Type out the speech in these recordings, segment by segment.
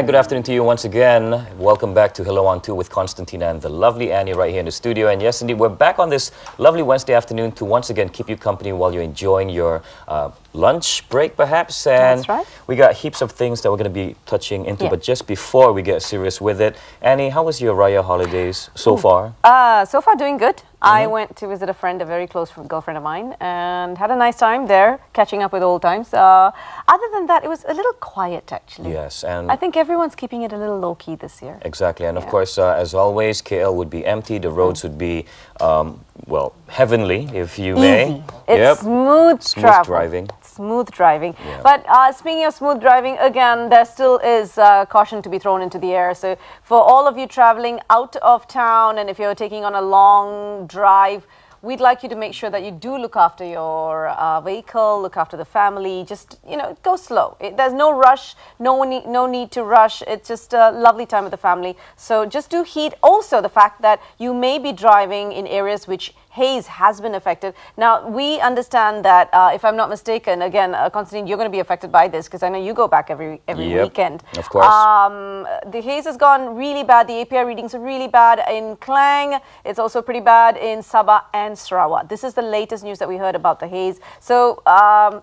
good afternoon to you once again. Welcome back to Hello on 2 with Constantina and the lovely Annie right here in the studio. And yes, indeed, we're back on this lovely Wednesday afternoon to once again keep you company while you're enjoying your lunch break, perhaps. And that's right. We got heaps of things that we're going to be touching into. But just before we get serious with it, Annie, how was your Raya holidays so far? So far, doing good. I went to visit a friend, a very close girlfriend of mine, and had a nice time there, catching up with old times. Other than that, it was a little quiet, actually. Yes, and I think everyone's keeping it a little low-key this year. Exactly, and of course, as always, KL would be empty. The roads would be, well, heavenly, if you may. Easy. It's smooth travel. Driving. Smooth driving. Yeah. But speaking of smooth driving, again, there still is caution to be thrown into the air. So for all of you traveling out of town, and if you're taking on a long drive, we'd like you to make sure that you do look after your vehicle, look after the family. Just, go slow. There's no rush, no need to rush. It's just a lovely time with the family. So just do heed also the fact that you may be driving in areas which haze has been affected. Now, we understand that, if I'm not mistaken, again, Constantine, you're going to be affected by this because I know you go back every weekend. Of course. The haze has gone really bad. The API readings are really bad in Klang. It's also pretty bad in Sabah and Sarawak. This is the latest news that we heard about the haze. So,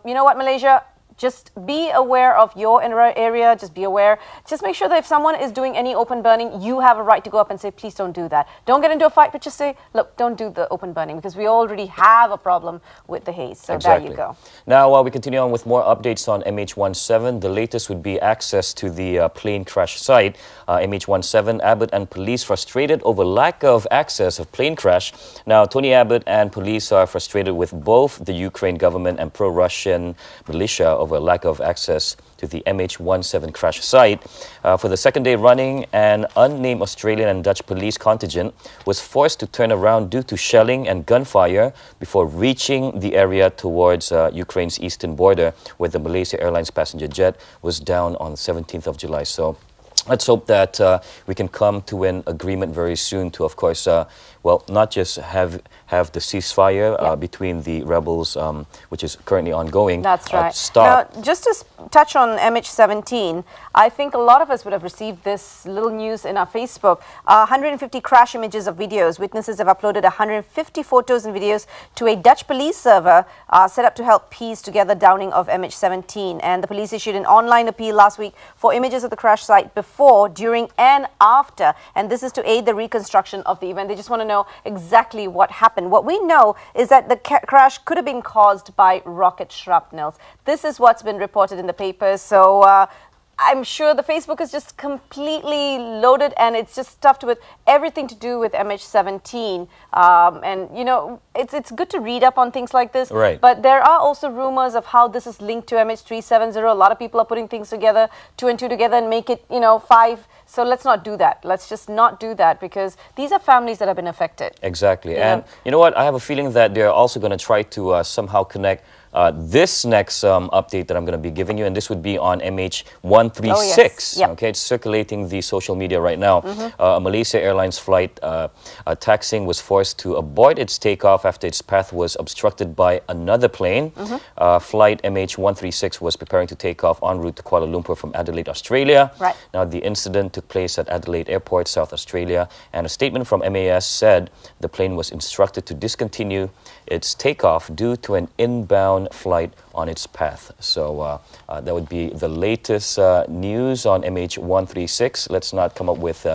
you know what, Malaysia? Just be aware of your area. Just be aware. Just make sure that if someone is doing any open burning, you have a right to go up and say, please don't do that. Don't get into a fight, but just say, look, don't do the open burning because we already have a problem with the haze. So exactly. There you go. Now, while we continue on with more updates on MH17, the latest would be access to the plane crash site. MH17, Abbott and police frustrated over lack of access of plane crash. Now, Tony Abbott and police are frustrated with both the Ukraine government and pro-Russian militia over lack of access to the MH17 crash site. For the second day running, an unnamed Australian and Dutch police contingent was forced to turn around due to shelling and gunfire before reaching the area towards Ukraine's eastern border, where the Malaysia Airlines passenger jet was down on the 17th of July. So let's hope that we can come to an agreement very soon to, of course, well, not just have the ceasefire between the rebels, which is currently ongoing. That's right. Stop. Now, just to touch on MH17, I think a lot of us would have received this little news in our Facebook. 150 crash images of videos. Witnesses have uploaded 150 photos and videos to a Dutch police server set up to help piece together downing of MH17. And the police issued an online appeal last week for images of the crash site before, during, and after. And this is to aid the reconstruction of the event. They just want to know exactly what happened. What we know is that the crash could have been caused by rocket shrapnels. This is what's been reported in the papers. So I'm sure the Facebook is just completely loaded and it's just stuffed with everything to do with MH17. And, it's good to read up on things like this. Right. But there are also rumors of how this is linked to MH370. A lot of people are putting things together, 2 and 2 together and make it, 5. So let's not do that. Let's just not do that because these are families that have been affected. Exactly. And you know what? I have a feeling that they're also going to try to somehow connect this next update that I'm going to be giving you, and this would be on MH136. Oh, yes. Yep. Okay, it's circulating the social media right now. A Malaysia Airlines flight taxiing was forced to abort its takeoff after its path was obstructed by another plane. Flight MH136 was preparing to take off en route to Kuala Lumpur from Adelaide, Australia. Right. Now, the incident took place at Adelaide Airport, South Australia, and a statement from MAS said the plane was instructed to discontinue its takeoff due to an inbound flight on its path. So that would be the latest news on MH136. Let's not come up with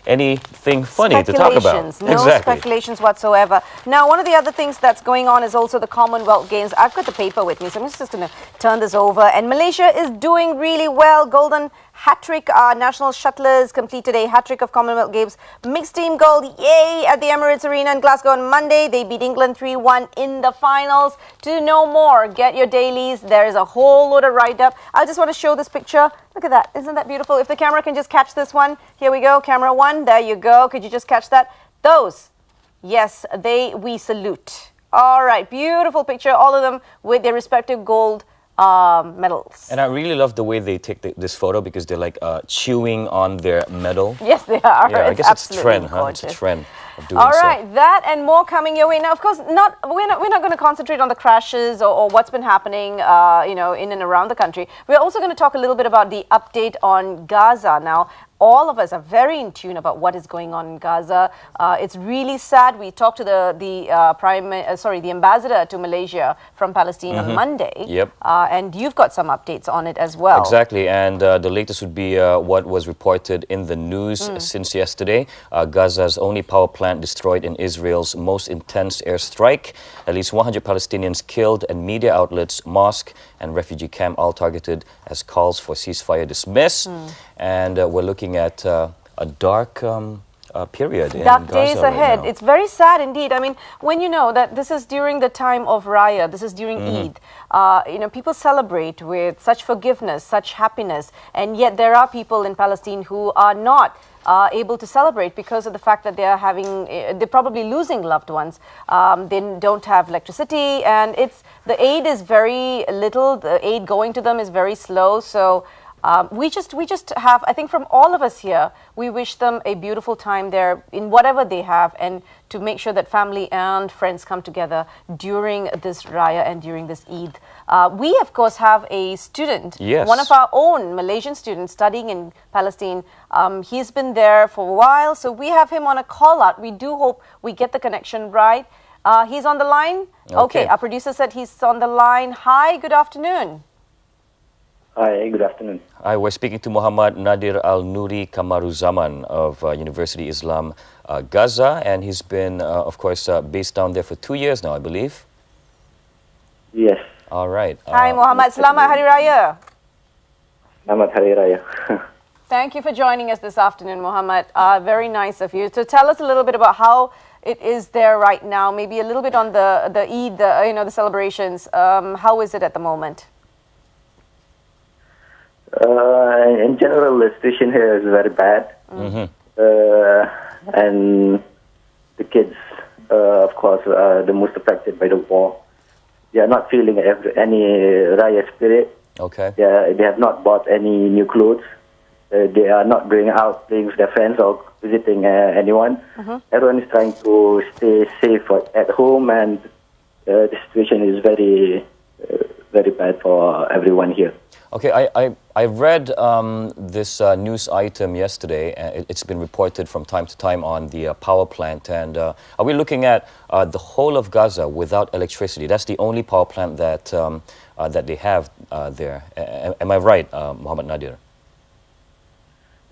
anything funny to talk about. No speculations whatsoever. Now, one of the other things that's going on is also the Commonwealth Games. I've got the paper with me, so I'm just going to turn this over. And Malaysia is doing really well. Golden hat-trick. National shuttlers completed a hat-trick of Commonwealth Games. Mixed team gold, yay, at the Emirates Arena in Glasgow on Monday. They beat England 3-1 in the finals. To know more, get your dailies. There is a whole load of write-up. I just want to show this picture. Look at that. Isn't that beautiful? If the camera can just catch this one. Here we go. Camera 1. There you go. Could you just catch that? Those. Yes, we salute. All right. Beautiful picture. All of them with their respective gold medals. And I really love the way they take this photo because they're like chewing on their medal. Yes, they are. Yeah, I guess it's a trend, huh? It's a trend. of doing All so. right, that and more coming your way. Now, of course, we're not going to concentrate on the crashes or what's been happening, in and around the country. We're also going to talk a little bit about the update on Gaza. Now, all of us are very in tune about what is going on in Gaza. It's really sad. We talked to the ambassador to Malaysia from Palestine on Monday. Yep. And you've got some updates on it as well. Exactly, and the latest would be what was reported in the news since yesterday. Gaza's only power plant destroyed in Israel's most intense airstrike. At least 100 Palestinians killed, and media outlets, mosque and refugee camp all targeted as calls for ceasefire dismiss. And we're looking at a dark period in Dark Gaza days right ahead. now. It's very sad indeed. I mean, when you know that this is during the time of Raya, this is during Eid, people celebrate with such forgiveness, such happiness, and yet there are people in Palestine who are not able to celebrate because of the fact that they're probably losing loved ones. They don't have electricity, and the aid is very little. The aid going to them is very slow. So we just have, I think from all of us here, we wish them a beautiful time there in whatever they have, and to make sure that family and friends come together during this Raya and during this Eid. We, of course, have a student, Yes. one of our own Malaysian students studying in Palestine. He's been there for a while, so we have him on a call out. We do hope we get the connection right. He's on the line? Okay, our producer said he's on the line. Hi, good afternoon. Hi, good afternoon. Hi, we're speaking to Muhammad Nadir Al-Nuri Kamaruzaman of University Islam Gaza, and he's been, of course, based down there for 2 years now, I believe. Yes. All right. Hi, Muhammad. Selamat Hari Raya. Selamat Hari Raya. Thank you for joining us this afternoon, Muhammad. Very nice of you. So tell us a little bit about how it is there right now, maybe a little bit on the Eid, the celebrations. How is it at the moment? In general, the situation here is very bad. And the kids, of course, are the most affected by the war. They are not feeling any Raya spirit. Okay. They have not bought any new clothes. They are not going out playing with their friends or visiting anyone. Everyone is trying to stay safe at home, and the situation is very, very bad for everyone here. Okay, I read this news item yesterday. It's been reported from time to time on the power plant. And are we looking at the whole of Gaza without electricity? That's the only power plant that that they have there. Am I right, Muhammad Nadir?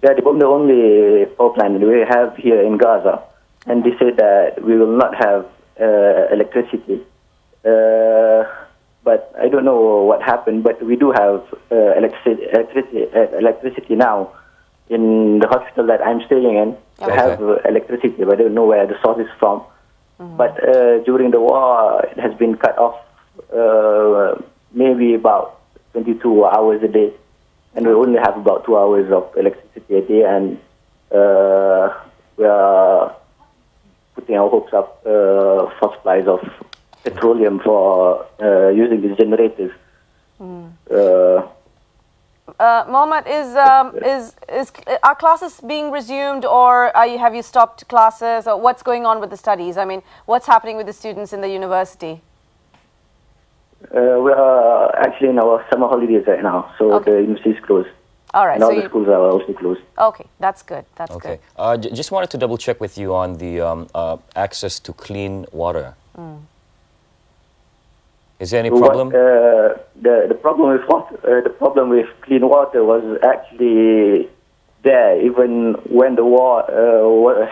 Yeah, the only power plant we have here in Gaza. And they say that we will not have electricity. But I don't know what happened, but we do have electricity now in the hospital that I'm staying in. We have electricity, but I don't know where the source is from. But during the war, it has been cut off maybe about 22 hours a day. And we only have about 2 hours of electricity a day, and we are putting our hopes up for supplies of petroleum for using these generators. Mohammed, is are classes being resumed, or have you stopped classes, or what's going on with the studies? I mean, what's happening with the students in the university? We are actually in our summer holidays right now, so the university is closed. All right, and all the schools are also closed. Okay, that's good. That's Okay. good. Just wanted to double check with you on the access to clean water. Is there any problem? The problem with water, the problem with clean water was actually there even when the war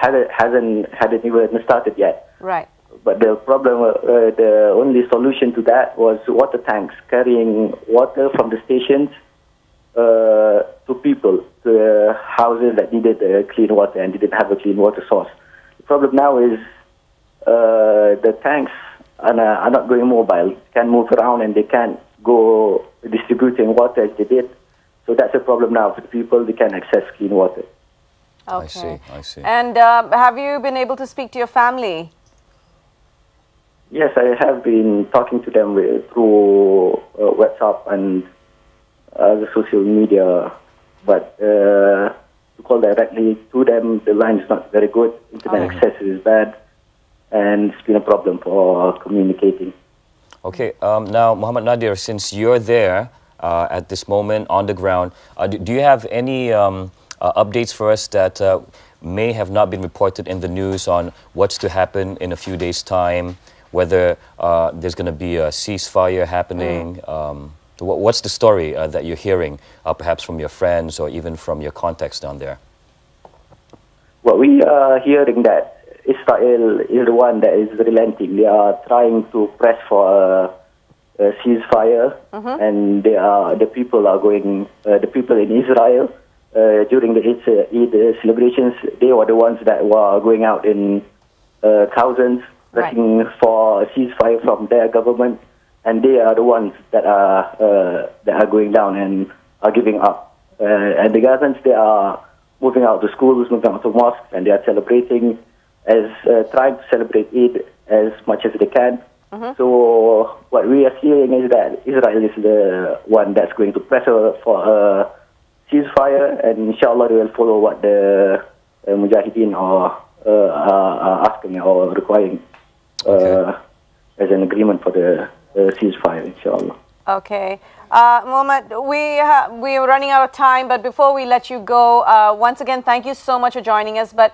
hadn't even started yet. Right. But the problem, the only solution to that was water tanks carrying water from the stations to people, to houses that needed clean water and didn't have a clean water source. The problem now is the tanks are not going mobile, can't move around, and they can't go distributing water as they did. So that's a problem now for the people. They can't access clean water. Okay. I see. And have you been able to speak to your family? Yes, I have been talking to them through WhatsApp and the social media, but to call directly to them. The line is not very good. Internet access is bad, and it's been a problem for communicating. Okay, now Muhammad Nadir, since you're there at this moment on the ground, do you have any updates for us that may have not been reported in the news on what's to happen in a few days' time, whether there's going to be a ceasefire happening? What's the story that you're hearing, perhaps from your friends or even from your contacts down there? Well, we are hearing that Israel is the one that is relenting. They are trying to press for a ceasefire, and the people in Israel during the Eid celebrations, they were the ones that were going out in thousands, pressing for a ceasefire from their government, and they are the ones that are going down and are giving up. And the Gazans, they are moving out to schools, moving out to mosques, and they are celebrating, trying to celebrate Eid as much as they can. So what we are seeing is that Israel is the one that's going to press for a ceasefire, and inshallah they will follow what the Mujahideen are asking or requiring as an agreement for the ceasefire, inshallah. Okay. Mohammed, we are running out of time, but before we let you go, once again, thank you so much for joining us. But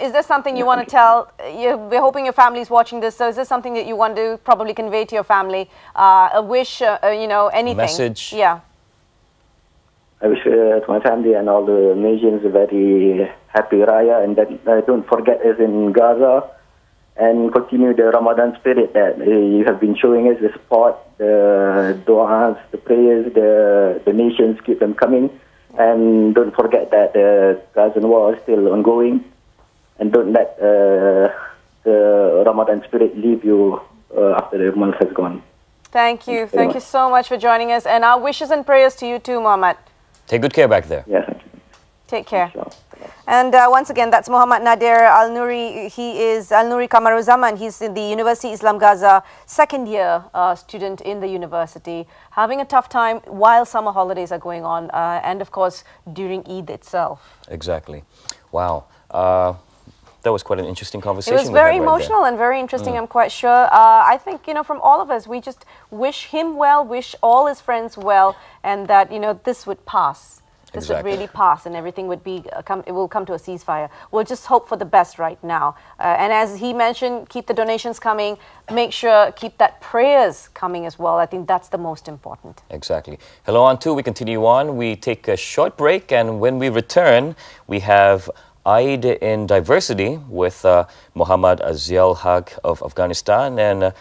is there something you want to tell? We're hoping your family is watching this, so is there something that you want to probably convey to your family? A wish, anything? Message? Yeah. I wish to my family and all the Malaysians a very happy Raya, and that don't forget us in Gaza, and continue the Ramadan spirit that you have been showing us, the support, the du'as, the prayers, the donations, keep them coming. And don't forget that the Gazan war is still ongoing. And don't let the Ramadan spirit leave you after the month has gone. Thank you. Thank you so much for joining us. And our wishes and prayers to you too, Mohammed. Take good care back there. Yeah, thank you. Take care. Sure. And once again, that's Muhammad Nadir Al-Nouri. He is Al-Nouri Kamaruzaman. He's in the University Islam Gaza, second-year student in the university, having a tough time while summer holidays are going on, and of course, during Eid itself. Exactly. Wow. That was quite an interesting conversation. It was very emotional and very interesting, I'm quite sure. I think, from all of us, we just wish him well, wish all his friends well, and that, this would pass. This would really pass, and everything would be it will come to a ceasefire. We'll just hope for the best right now. And as he mentioned, keep the donations coming. Make sure keep that prayers coming as well. I think that's the most important. Exactly. Hello on 2. We continue on. We take a short break, and when we return, we have Eid in Diversity with Muhammad Aziel Haq of Afghanistan and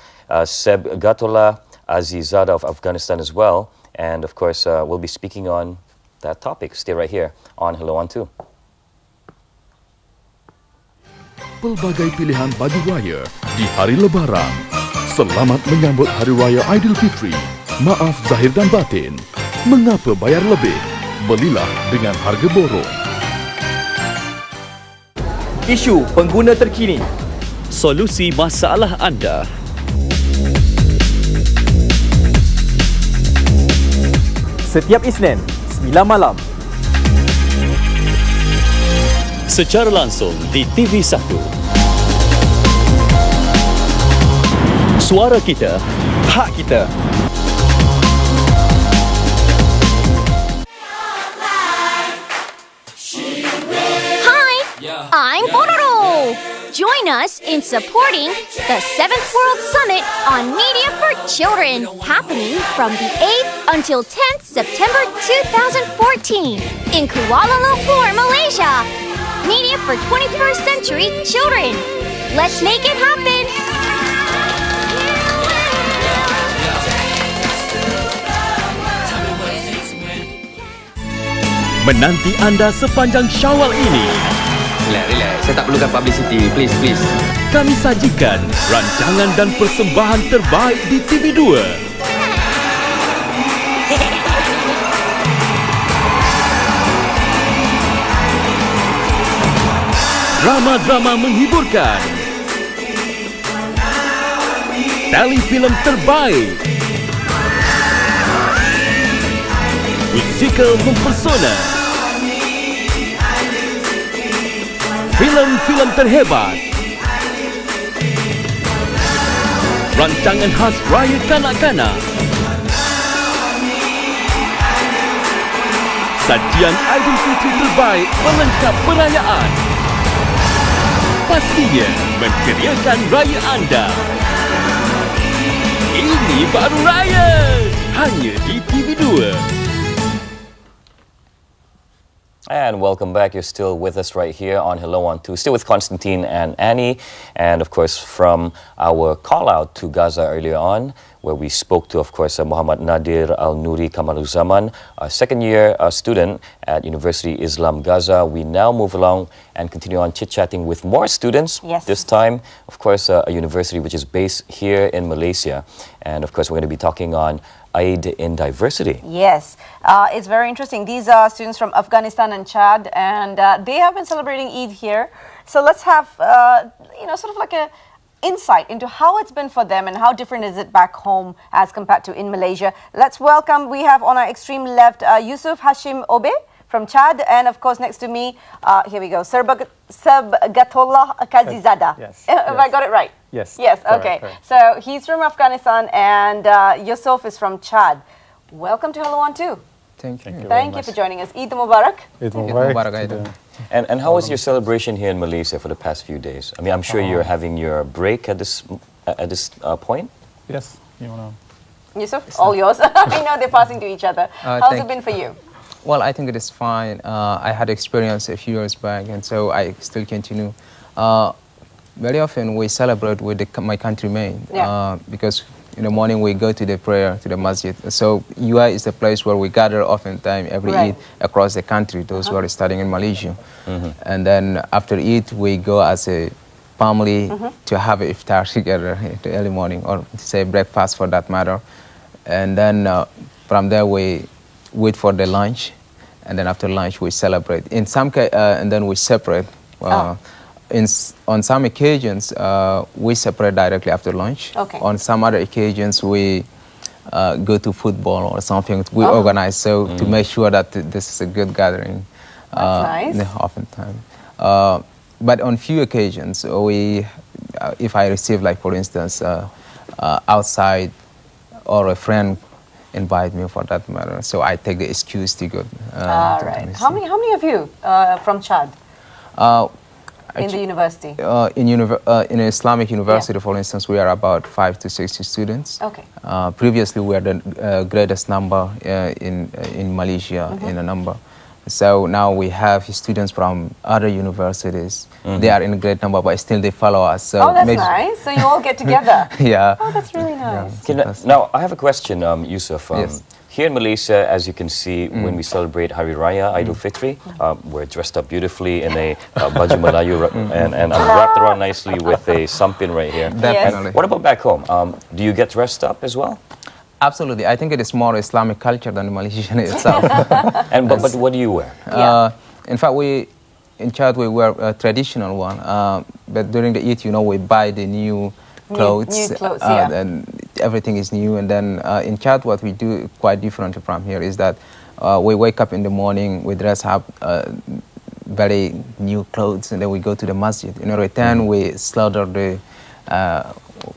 Seb Gatola Azizada of Afghanistan as well. And of course, we'll be speaking on that topic. Stay right here on Hello on 2. Pelbagai pilihan baju raya di hari Lebaran. Selamat menyambut Hari Raya Aidilfitri. Maaf zahir dan batin. Mengapa bayar lebih? Belilah dengan harga borong. Isu pengguna terkini. Solusi masalah anda. Setiap Isnin 9 malam. Secara langsung di TV1. Suara kita, Hak kita. Hi, I'm Pororo. Join us in supporting the 7th World Summit on Media for Children, happening from the 8th until 10th September 2014 in Kuala Lumpur, Malaysia. Media for 21st Century Children. Let's make it happen. menanti anda sepanjang Syawal ini. Relax. Saya tak perlukan publicity. Please. Kami sajikan rancangan dan persembahan terbaik di TV2. Drama-drama menghiburkan. Telefilm terbaik. Musikal mempesona. Filem-filem terhebat, rancangan khas Raya Kanak-Kanak, sajian Aidilfitri terbaik pelengkap perayaan. Pastinya menceriakan raya anda. Ini baru Raya, hanya di TV2. And welcome back. You're still with us right here on Hello on 2. Still with Constantine and Annie. And of course, from our call out to Gaza earlier on, where we spoke to, of course, Muhammad Nadir Al-Nuri Kamaluzaman, a second-year student at University Islam Gaza. We now move along and continue on chit-chatting with more students. Yes. This time, of course, a university which is based here in Malaysia. And of course, we're going to be talking on Eid in diversity. Yes, it's very interesting. These are students from Afghanistan and Chad, and they have been celebrating Eid here. So let's have, sort of like a insight into how it's been for them and how different is it back home as compared to in Malaysia. Let's welcome, we have on our extreme left, Yusuf Hashim Obe from Chad, and of course next to me, here we go, Sabgatullah Kazizada. Yes. Have I got it right? Yes. Yes, Correct, okay. correct. So he's from Afghanistan and Yusuf is from Chad. Welcome to Hello on 2. Thank you. Thank you for joining us. Eid Mubarak. Eid Mubarak. And how was your celebration here in Malaysia for the past few days? I mean, I'm sure you're having your break at this point. Yes. You wanna? Yusuf, all yours. I know they're passing to each other. How's it been for you? Well, I think it is fine. I had experience a few years back, and so I still continue. Very often we celebrate with my countrymen because in the morning we go to the prayer, to the masjid. So UI is the place where we gather oftentimes every Eid across the country, those who are studying in Malaysia. And then after Eid, we go as a family to have iftar together in the early morning, or to say breakfast for that matter. And then from there we wait for the lunch, and then after lunch we celebrate. In some and then we separate. On some occasions, we separate directly after lunch. Okay. On some other occasions, we go to football or something. We organize so to make sure that this is a good gathering. That's nice. Oftentimes. But on few occasions, if I receive, like for instance, outside or a friend invite me for that matter, so I take the excuse to go. All right. How many of you from Chad? In the university? In Islamic university, for instance, we are about 5 to 60 students. Okay. Previously, we are the greatest number in Malaysia in a number. So now we have students from other universities. They are in a great number, but still they follow us. So that's nice. So you all get together. Yeah. Oh, that's really nice. Now, I have a question, Yusuf. Yes. Here in Malaysia, as you can see, when we celebrate Hari Raya, Aidilfitri, we're dressed up beautifully in a baju Melayu, and I'm wrapped around nicely with a sampin right here. Definitely. What about back home? Do you get dressed up as well? Absolutely. I think it is more Islamic culture than Malaysian itself. But what do you wear? In fact, in Chad we wear a traditional one. But during the Eid, we buy the new clothes. New clothes, and everything is new. And then in Chad, what we do quite different from here is that we wake up in the morning, we dress up very new clothes, and then we go to the masjid. In return, we slaughter the,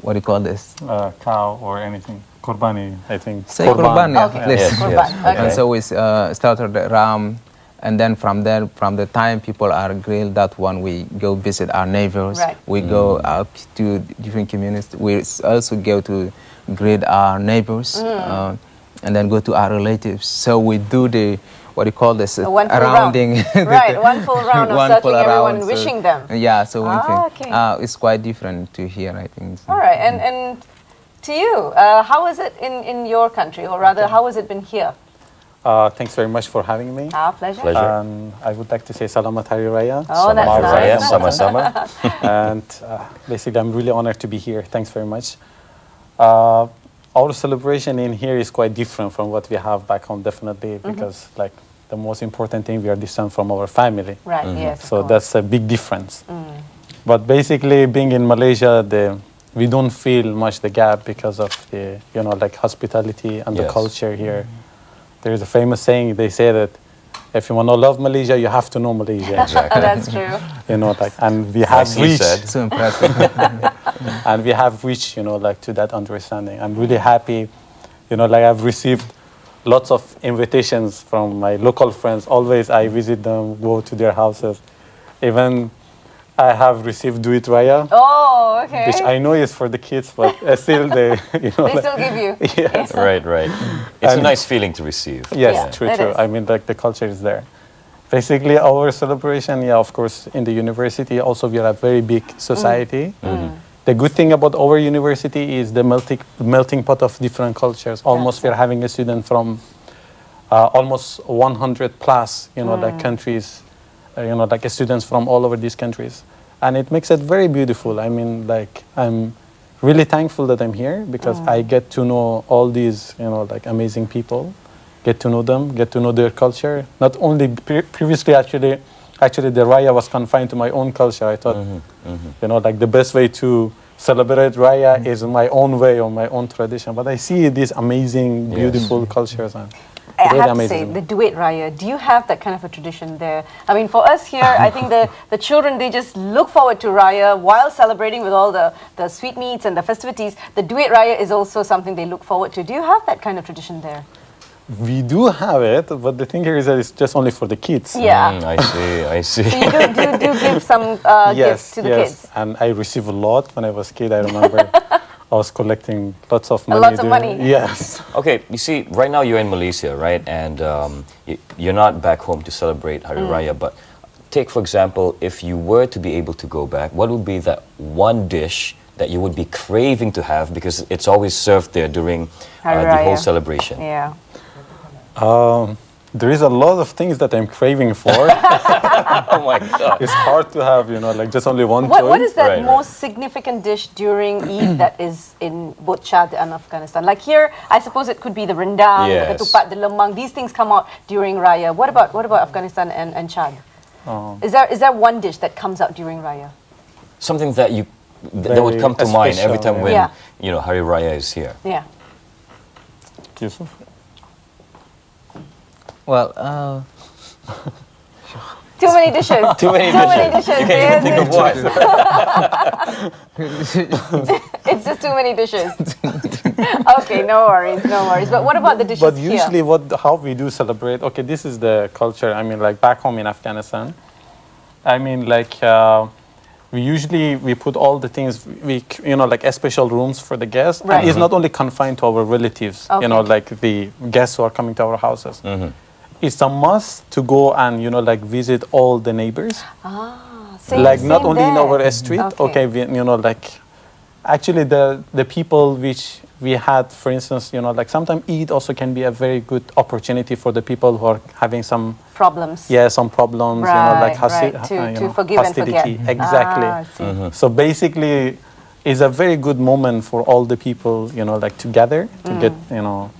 what do you call this? Cow or anything. Korbani, I think. Say Korban, at least. Yes, yes. Okay. And so we slaughter the ram, and then from there, from the time people are grilled, that one we go visit our neighbors. Right. We go out to different communities. We also go to greet our neighbors, and then go to our relatives. So we do the, what do you call this? One full rounding. Right, one full round of circling everyone, wishing them. Yeah, so one thing. Okay. It's quite different to here, I think. All right, and to you, how is it in your country, or rather, how has it been here? Thanks very much for having me. Our pleasure. I would like to say Salamat Hari Raya. Oh, that's Hari Raya, nice. sama-sama. And basically, I'm really honored to be here. Thanks very much. Our celebration in here is quite different from what we have back home, definitely, because like the most important thing, we are distant from our family. Right, yes. So that's a big difference. But basically, being in Malaysia, we don't feel much the gap because of the, hospitality and the culture here. There is a famous saying, they say that if you want to love Malaysia, you have to know Malaysia. Exactly. That's true. You know, like, and we have Nicely reached, said. So impressive. and we have reached, you know, like to that understanding. I'm really happy, you know, like I've received lots of invitations from my local friends. Always I visit them, go to their houses. Even I have received Duit Raya, Oh, okay. which I know is for the kids, but still they, you know. They still give you. Yes. Right, right. It's a And- nice feeling to receive. Yes, Yeah, true, it true. is. I mean, like the culture is there. Basically, our celebration, yeah, of course, in the university, also we are a very big society. The good thing about our university is the melting pot of different cultures. Almost we're having a student from almost 100 plus, you know, like countries, you know, like students from all over these countries. And it makes it very beautiful. I mean, like, I'm really thankful that I'm here because I get to know all these, you know, like amazing people, get to know them, get to know their culture. Not only previously, actually, the Raya was confined to my own culture. I thought, you know, like the best way to celebrate Raya is my own way or my own tradition. But I see these amazing, beautiful cultures. And I really have to amazing. say, the Duit Raya, do you have that kind of a tradition there? I mean, for us here, I think the children, they just look forward to Raya while celebrating with all the sweetmeats and the festivities. The Duit Raya is also something they look forward to. Do you have that kind of tradition there? We do have it, but the thing here is that it's just only for the kids. Yeah. I see. So you do give some gifts to the kids? And I received a lot when I was a kid. I remember I was collecting lots of money. Lots of money? Yes. Okay, you see, right now you're in Malaysia, right? And you're not back home to celebrate Hari Raya, but take, for example, if you were to be able to go back, what would be that one dish that you would be craving to have because it's always served there during Hari the whole Raya. celebration? Yeah. There is a lot of things that I'm craving for. Oh my God. It's hard to have, you know, like just only one What choice. is that Right, most significant dish during Eid that is in both Chad and Afghanistan? Like here, I suppose it could be the rendang, Yes. the ketupat, the lemang. These things come out during Raya. What about Afghanistan and Chad? Is there one dish that comes out during Raya? Something that that would Very come to mind every special, time when yeah. you know Hari Raya is here. Yeah. Yusuf? Well, Too many dishes. Too many dishes. You can't even think of what. It's just too many dishes. Okay, no worries. But what about the dishes But here? usually how we do celebrate, okay, this is the culture, I mean, like back home in Afghanistan. I mean, like, we put all the things, you know, like special rooms for the guests. Right. And it's not only confined to our relatives, Okay. you know, like the guests who are coming to our houses. It's a must to go and, you know, like visit all the neighbors. Like not only in our street, okay, you know, like actually the people which we had, for instance, you know, like sometimes Eid also can be a very good opportunity for the people who are having some problems. Yeah, some problems, you know, like Right. To forgive and forget. hostility. Exactly. I see. So basically, it's a very good moment for all the people, you know, like together to get, you know,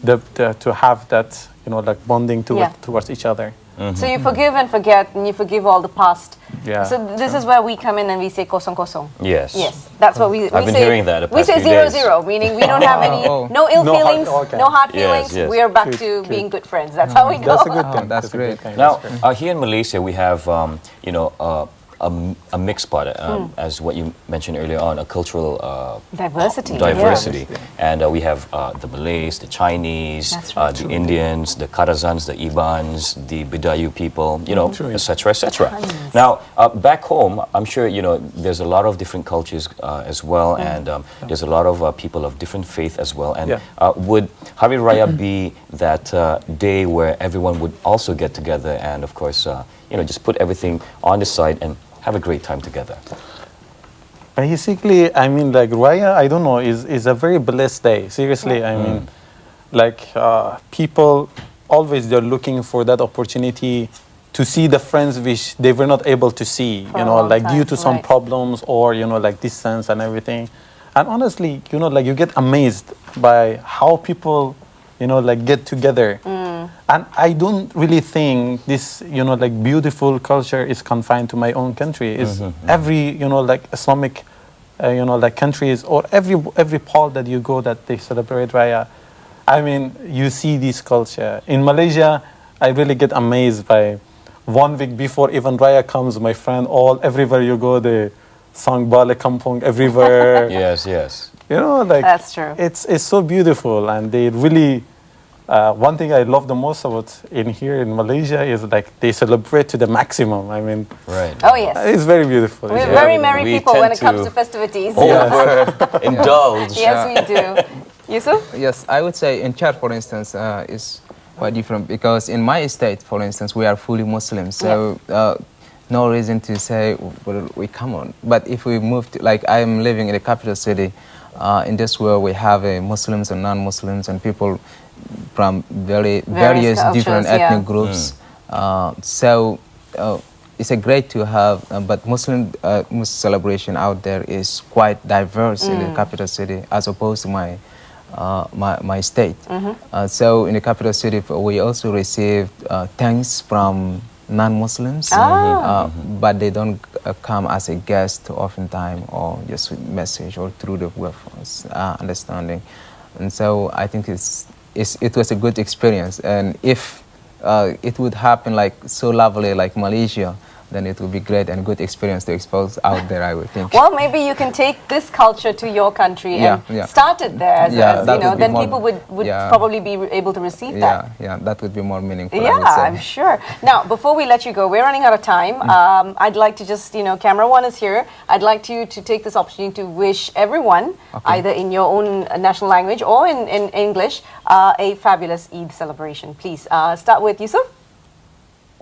to have that, you know, like bonding towards each other. So you forgive and forget, and you forgive all the past. Yeah. So this is where we come in and we say kosong kosong. Yes. Yes, that's what we I've been say. hearing that the We past say few 0 days. 0, meaning we don't have any, Oh. no ill No hard- feelings, okay. no hard Yes, feelings. yes. We are back Good, to good. being good friends. That's how we go. That's a good thing. that's a great. good thing. Now, here in Malaysia, we have, you know, a mixed pot, as what you mentioned earlier on, a cultural Diversity. diversity. And we have the Malays, the Chinese, That's right. the Indians, the Karazans, the Ibans, the Bidayu people, you know, etc., etc. Now, back home, I'm sure, you know, there's a lot of different cultures as well, and there's a lot of people of different faith as well. And would Hari Raya be that day where everyone would also get together and, of course, you know, just put everything on the side and have a great time together? Basically, I mean, like Raya, I don't know, is a very blessed day. Seriously, I mean, like people always they're looking for that opportunity to see the friends which they were not able to see, For you a know, long like due time, to some right. problems or, you know, like distance and everything. And honestly, you know, like you get amazed by how people, you know, like get together. And I don't really think this, you know, like beautiful culture is confined to my own country. It's every, you know, like Islamic, you know, like countries or every part that you go that they celebrate Raya. I mean, you see this culture. In Malaysia, I really get amazed by 1 week before even Raya comes, my friend, everywhere you go, they song Bale Kampung everywhere. Yes, yes. You know, like that's true. It's so beautiful, and they really. One thing I love the most about here in Malaysia is like they celebrate to the maximum. I mean, right. Oh yes, it's very beautiful. We're very merry people when it comes to festivities. Indulge. Yes, we do. Yusuf? Yes, I would say in Chad, for instance, is quite different because in my state, for instance, we are fully Muslim. So no reason to say, well, we come on. But if we move to, like I am living in the capital city, in this world we have Muslims and non-Muslims and people from various cultures, different ethnic groups. So it's a great to have, but Muslim celebration out there is quite diverse in the capital city as opposed to my state. So in the capital city, we also receive thanks from non-Muslims, but they don't come as a guest oftentimes, or just with message or through the web understanding. And so I think it was a good experience. And if it would happen like so lovely like Malaysia, then it would be great and good experience to expose out there, I would think. Well, maybe you can take this culture to your country and start it there, as you know, then people would probably be able to receive that. Yeah, that would be more meaningful. Yeah, I'm sure. Now, before we let you go, we're running out of time. I'd like to just, camera one is here. I'd like you to take this opportunity to wish everyone, either in your own national language or in English, a fabulous Eid celebration. Please start with Yusuf.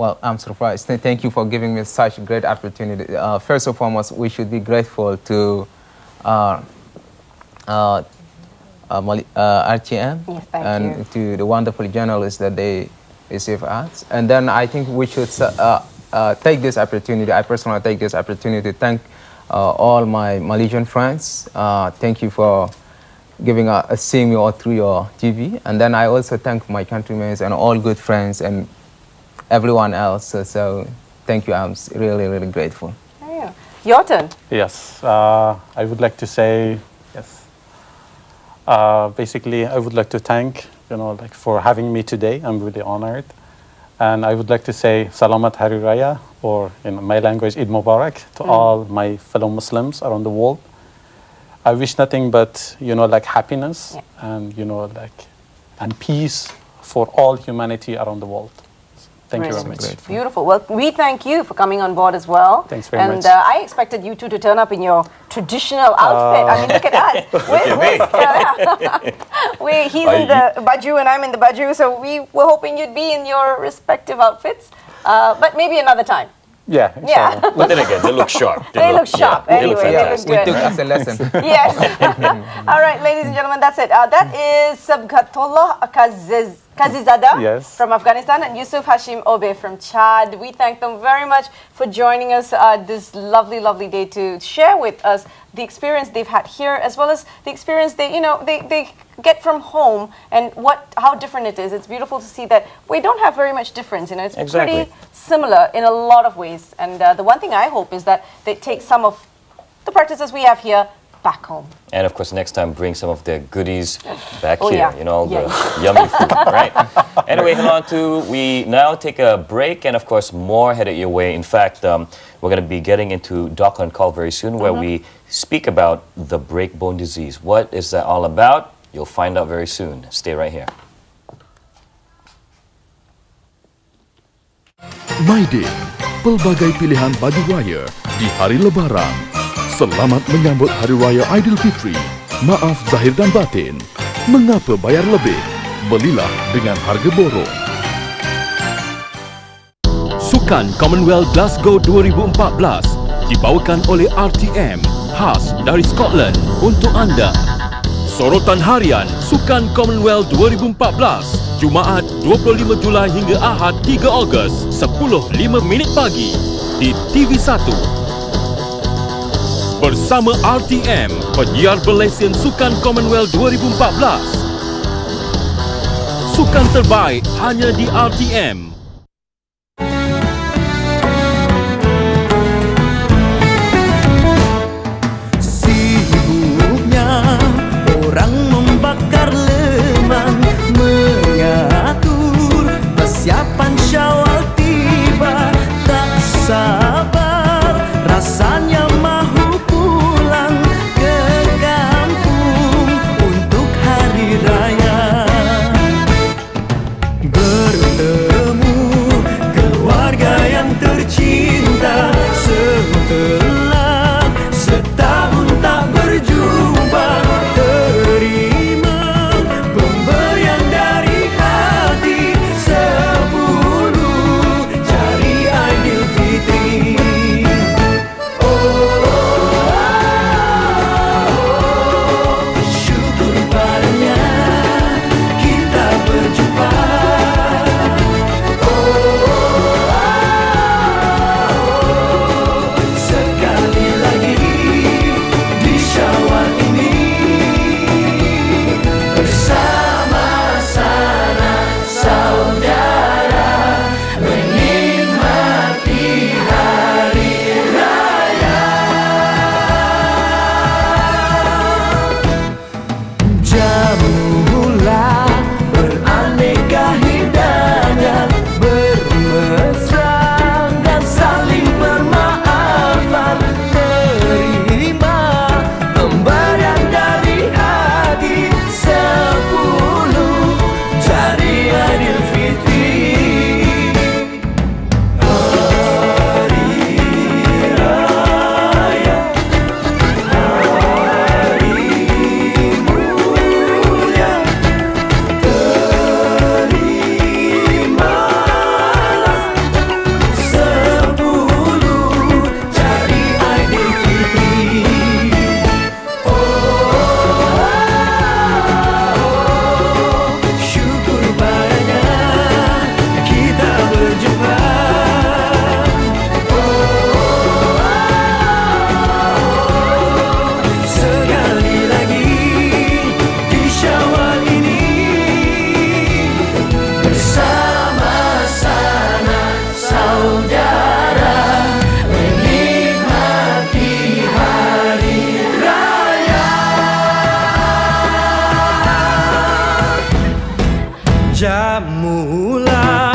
Well, I'm surprised. Thank you for giving me such a great opportunity. First and foremost, we should be grateful to RTM and to the wonderful journalists that they receive us. And then I think we should take this opportunity. I personally take this opportunity to thank all my Malaysian friends. Thank you for seeing me all through your TV. And then I also thank my countrymen and all good friends and everyone else. So thank you. I'm really, really grateful. Yeah. Your turn. Yes. I would like to say, yes. Basically, I would like to thank, for having me today. I'm really honored. And I would like to say Salamat Hari Raya, or in my language, Eid Mubarak, to all my fellow Muslims around the world. I wish nothing but, happiness and, and peace for all humanity around the world. Thank you very much. Beautiful. Well, we thank you for coming on board as well. Thanks very much. And I expected you two to turn up in your traditional outfit. I mean, look at us. He's in the baju and I'm in the baju, so we were hoping you'd be in your respective outfits. But maybe another time. Yeah. But then again, they look sharp. They look sharp. Anyway, they look good. We took as a lesson. Yes. All right, ladies and gentlemen, that's it. That is Sabghatullah Kazizada from Afghanistan and Yusuf Hashim Obe from Chad. We thank them very much for joining us this lovely, lovely day to share with us the experience they've had here, as well as the experience they get from home and how different it is. It's beautiful to see that we don't have very much difference. It's pretty similar in a lot of ways. And the one thing I hope is that they take some of the practices we have here back home. And of course, next time, bring some of their goodies back here. All the yummy food, right? Anyway, we now take a break, and of course, more headed your way. In fact, we're going to be getting into Doc on Call very soon, where we speak about the breakbone disease. What is that all about? You'll find out very soon. Stay right here. My Day, pelbagai pilihan baju raya di hari Lebaran. Selamat menyambut Hari Raya Aidilfitri. Maaf zahir dan batin. Mengapa bayar lebih? Belilah dengan harga borong. Sukan Commonwealth Glasgow 2014 dibawakan oleh RTM, khas dari Scotland untuk anda. Sorotan harian Sukan Commonwealth 2014, Jumaat 25 Julai hingga Ahad 3 Ogos, 10.05 pagi di TV1. Bersama RTM, penyiar berlesen Sukan Commonwealth 2014. Sukan terbaik hanya di RTM. Sibuknya orang membakar lemang, mengatur persiapan mula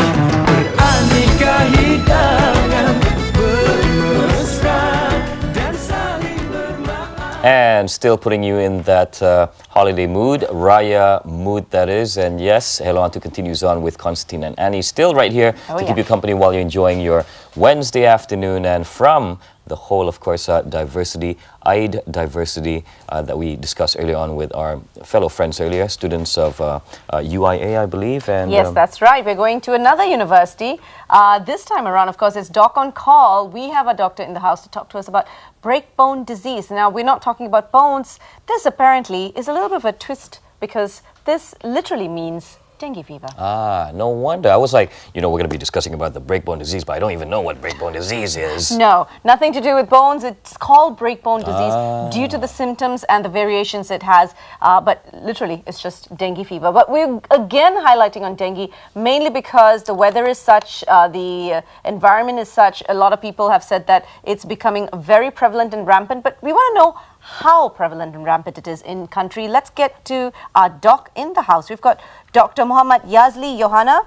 beraneka hidangan bermesra dan saling bermakna. And still putting you in that holiday mood, Raya mood that is. And yes, Heloantu continues on with Constantine and Annie, still right here to keep you company while you're enjoying your Wednesday afternoon. And from the whole, of course, diversity, Eid diversity that we discussed earlier on with our fellow friends earlier, students of UIA, I believe. And yes, that's right. We're going to another university. This time around, of course, it's Doc on Call. We have a doctor in the house to talk to us about breakbone disease. Now, we're not talking about bones. This apparently is a little bit of a twist because this literally means dengue fever. Ah, no wonder. I was like, we're going to be discussing about the breakbone disease, but I don't even know what breakbone disease is. No, nothing to do with bones. It's called breakbone disease due to the symptoms and the variations it has. But literally, it's just dengue fever. But we're again highlighting on dengue, mainly because the weather is such, the environment is such. A lot of people have said that it's becoming very prevalent and rampant. But we want to know how prevalent and rampant it is in country. Let's get to our doc in the house. We've got Dr. Muhammad Yazli Yohana,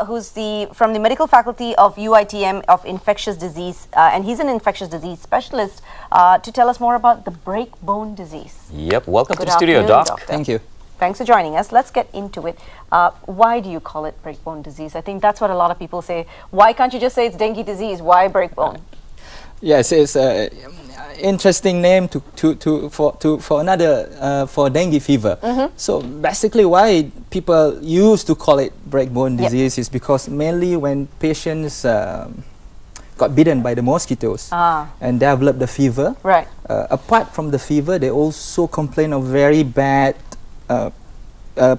who's from the medical faculty of UITM of infectious disease, and he's an infectious disease specialist, to tell us more about the breakbone disease. Yep, welcome Good to the studio, afternoon, Doc. Doctor. Thank you. Thanks for joining us. Let's get into it. Why do you call it breakbone disease? I think that's what a lot of people say. Why can't you just say it's dengue disease? Why breakbone? Yes, it's interesting name for another for dengue fever. So basically, why people used to call it breakbone disease is because mainly when patients got bitten by the mosquitoes and developed the fever. Right. Apart from the fever, they also complain of very bad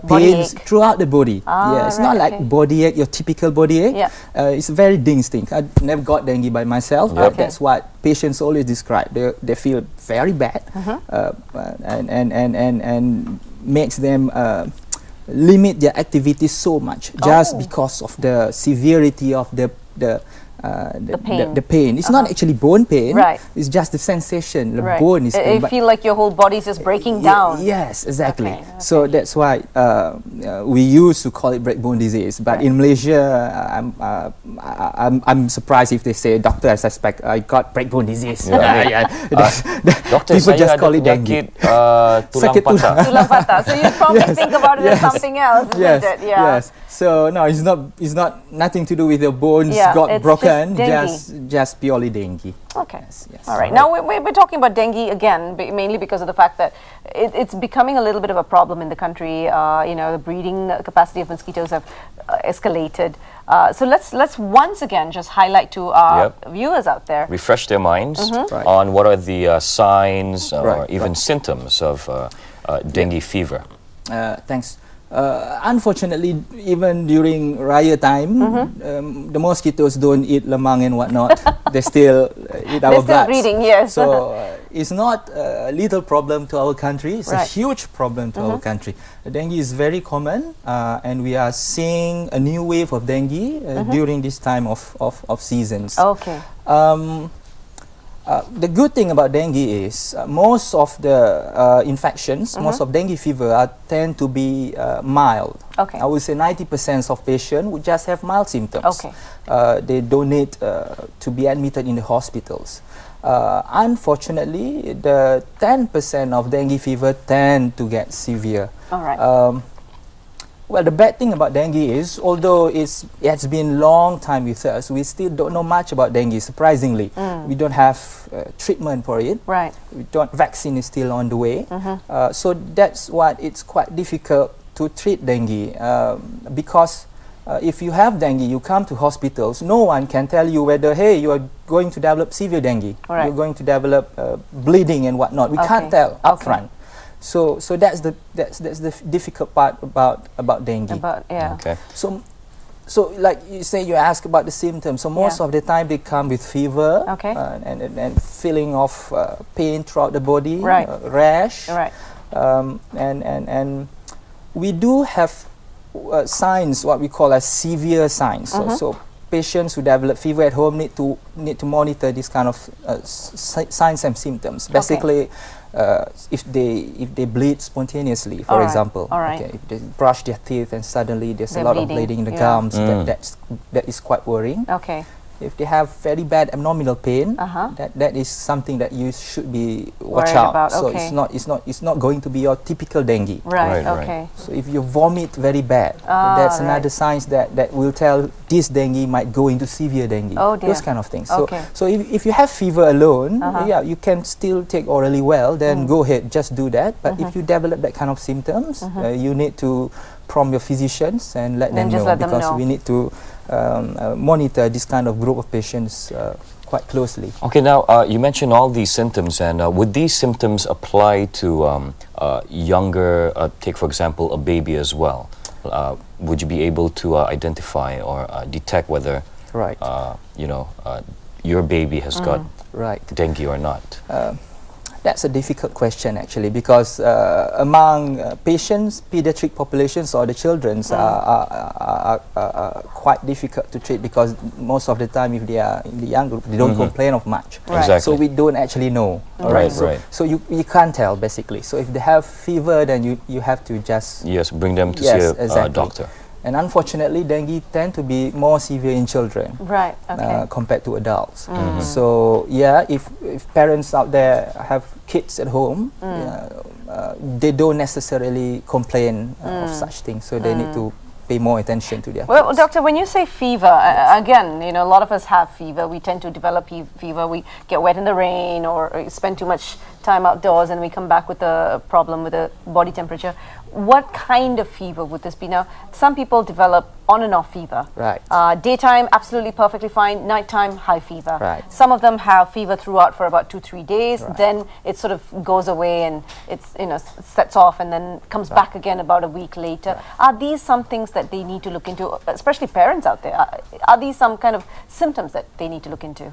pains throughout the body. It's not like body ache, your typical body ache. It's very distinct. I never got dengue by myself, but that's what patients always describe. They feel very bad, and makes them limit their activities so much just because of the severity of the pain. It's not actually bone pain. Right. It's just the sensation. The bone is pain. You feel like your whole body is just breaking down. Yes, exactly. So that's why we used to call it breakbone disease. But in Malaysia, I'm surprised if they say, "Doctor, I suspect I got breakbone disease." Doctor, people just call it dengue. Tulang patah. Tulang patah. So you probably think about it as something else, isn't it? Yeah. Yes. So no, it's not nothing to do with your bones got broken. Just purely dengue. Okay. Yes. All right. Now we're talking about dengue again, mainly because of the fact that it's becoming a little bit of a problem in the country. The breeding capacity of mosquitoes have escalated. So let's once again just highlight to our viewers out there, refresh their minds on what are the signs or even symptoms of dengue fever. Thanks. Unfortunately, even during Raya time, the mosquitoes don't eat lemang and whatnot. They still eat our blood. They're still breeding, yes. So it's not a little problem to our country. It's a huge problem to our country. Dengue is very common, and we are seeing a new wave of dengue during this time of seasons. Okay. The good thing about dengue is most of the infections, most of dengue fever tend to be mild. Okay. I would say 90% of patients would just have mild symptoms. Okay. They don't need to be admitted in the hospitals. Unfortunately, the 10% of dengue fever tend to get severe. All right. Well, the bad thing about dengue is, although it has been a long time with us, we still don't know much about dengue, surprisingly. We don't have treatment for it. Right. Vaccine is still on the way. So that's why it's quite difficult to treat dengue. Because if you have dengue, you come to hospitals, no one can tell you whether, hey, you are going to develop severe dengue. You're going to develop bleeding and whatnot. We can't tell upfront. So that's the difficult part about dengue. Okay. So like you say, you ask about the symptoms. So most of the time they come with fever and feeling of pain throughout the body, rash, and we do have signs, what we call as severe signs. So patients who develop fever at home need to monitor this kind of signs and symptoms. Basically, if they bleed spontaneously, for example, if they brush their teeth and suddenly there's a lot of bleeding in the gums, that is quite worrying. If they have very bad abdominal pain, that is something that you should be watch out. So it's not going to be your typical dengue. So if you vomit very bad, that's another signs that will tell this dengue might go into severe dengue. Those kind of things. So if you have fever alone, you can still take orally well. Then go ahead, just do that. But if you develop that kind of symptoms, you need to prompt your physicians and let them know, because we need to monitor this kind of group of patients quite closely. Okay, now you mentioned all these symptoms, and would these symptoms apply to younger, take for example a baby as well? Would you be able to identify or detect whether your baby has got dengue or not? That's a difficult question actually, because among patients, pediatric populations or the children are quite difficult to treat, because most of the time if they are in the young group, they don't complain of much. So we don't actually know. So you can't tell basically. So if they have fever, then you have to just bring them to see a doctor. And unfortunately, dengue tend to be more severe in children compared to adults. So if parents out there have kids at home, they don't necessarily complain of such things. So they need to pay more attention to their Well, kids. doctor, when you say fever, again, a lot of us have fever. We tend to develop fever. We get wet in the rain or spend too much time outdoors, and we come back with a problem with the body temperature. What kind of fever would this be? Now, some people develop on and off fever. Daytime, absolutely perfectly fine. Nighttime, high fever. Some of them have fever throughout for about 2-3 days. Then it sort of goes away and it's sets off and then comes back again about a week later. Are these some things that they need to look into, especially parents out there? Are these some kind of symptoms that they need to look into?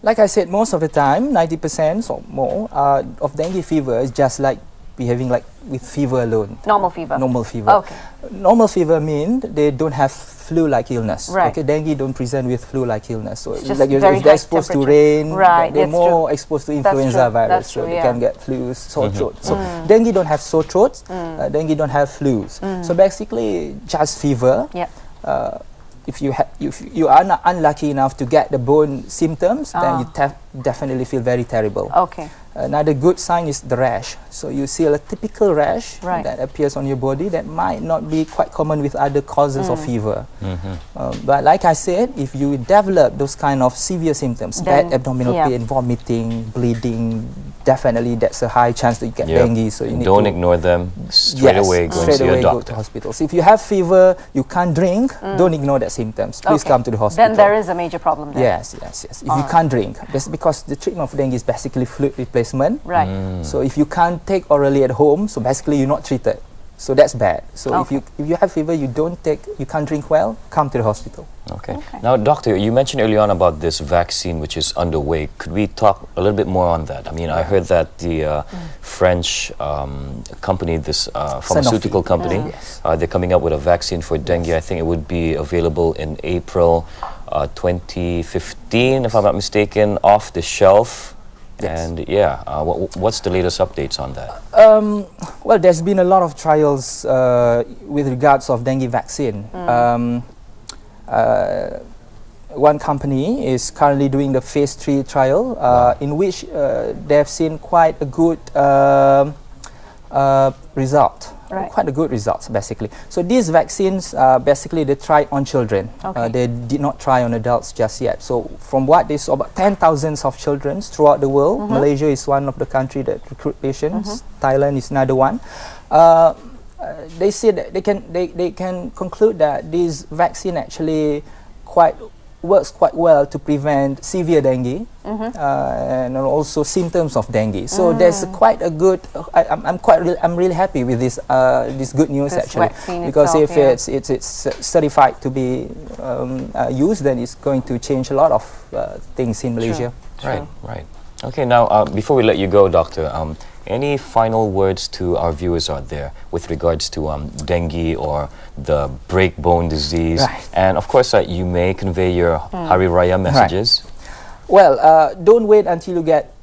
Like I said, most of the time, 90% or more of dengue fever is just like behaving like with fever alone. Normal fever. Normal fever. Normal fever means they don't have flu-like illness. Dengue don't present with flu-like illness. So it's like if they're exposed to rain, they're more exposed to influenza virus, so they can get flus, sore throat. So dengue don't have sore throats. Dengue don't have flus. So basically, just fever. If you are not unlucky enough to get the bone symptoms, then you definitely feel very terrible. Another good sign is the rash. So you see a typical rash that appears on your body that might not be quite common with other causes of fever. But like I said, if you develop those kind of severe symptoms, bad abdominal pain, vomiting, bleeding, definitely that's a high chance that you get dengue. So you need don't ignore them. Straight away go and see a doctor. Go to hospital. So if you have fever, you can't drink, don't ignore that symptoms. Please come to the hospital. Then there is a major problem there. Yes. If you can't drink, that's because the treatment of dengue is basically fluid replacement. So if you can't take orally at home, so basically you're not treated. So that's bad. So if you have fever, you can't drink well, come to the hospital. Now, doctor, you mentioned earlier on about this vaccine which is underway. Could we talk a little bit more on that? I mean, I heard that the French company, this pharmaceutical company, they're coming up with a vaccine for dengue. I think it would be available in April 2015, if I'm not mistaken, off the shelf. And what's the latest updates on that? Well, there's been a lot of trials with regards of dengue vaccine. One company is currently doing the phase 3 trial in which they've seen quite a good result. Quite a good results basically. So these vaccines basically they try on children. They did not try on adults just yet. So from what they saw, about 10,000 of children throughout the world. Malaysia is one of the countries that recruit patients. Thailand is another one. They said that they can conclude that this vaccine actually works quite well to prevent severe dengue and also symptoms of dengue. So there's quite a good. I'm really happy with this good news actually, because if it's certified to be used, then it's going to change a lot of things in Malaysia. Right. Okay, now before we let you go, Doctor, any final words to our viewers out there with regards to dengue or the break bone disease? Right. And of course, you may convey your Hari Raya messages. Right. Well, don't wait until you get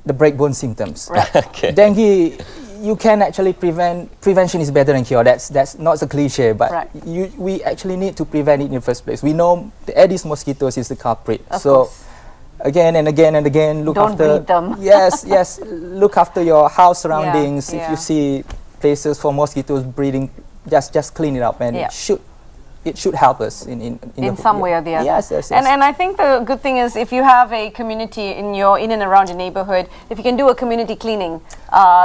the break bone symptoms. Right. Okay. Dengue, you can actually prevent. Prevention is better than cure. That's not a cliche, but Right. we actually need to prevent it in the first place. We know the Aedes mosquitoes is the culprit. Of so. course. Again and again and again, look Don't after. breed them. Yes. Look after your house surroundings. Yeah. If you see places for mosquitoes breeding, just clean it up, and Yeah. it should help us in some way or the other. Yes. And I think the good thing is if you have a community in and around your neighborhood, if you can do a community cleaning,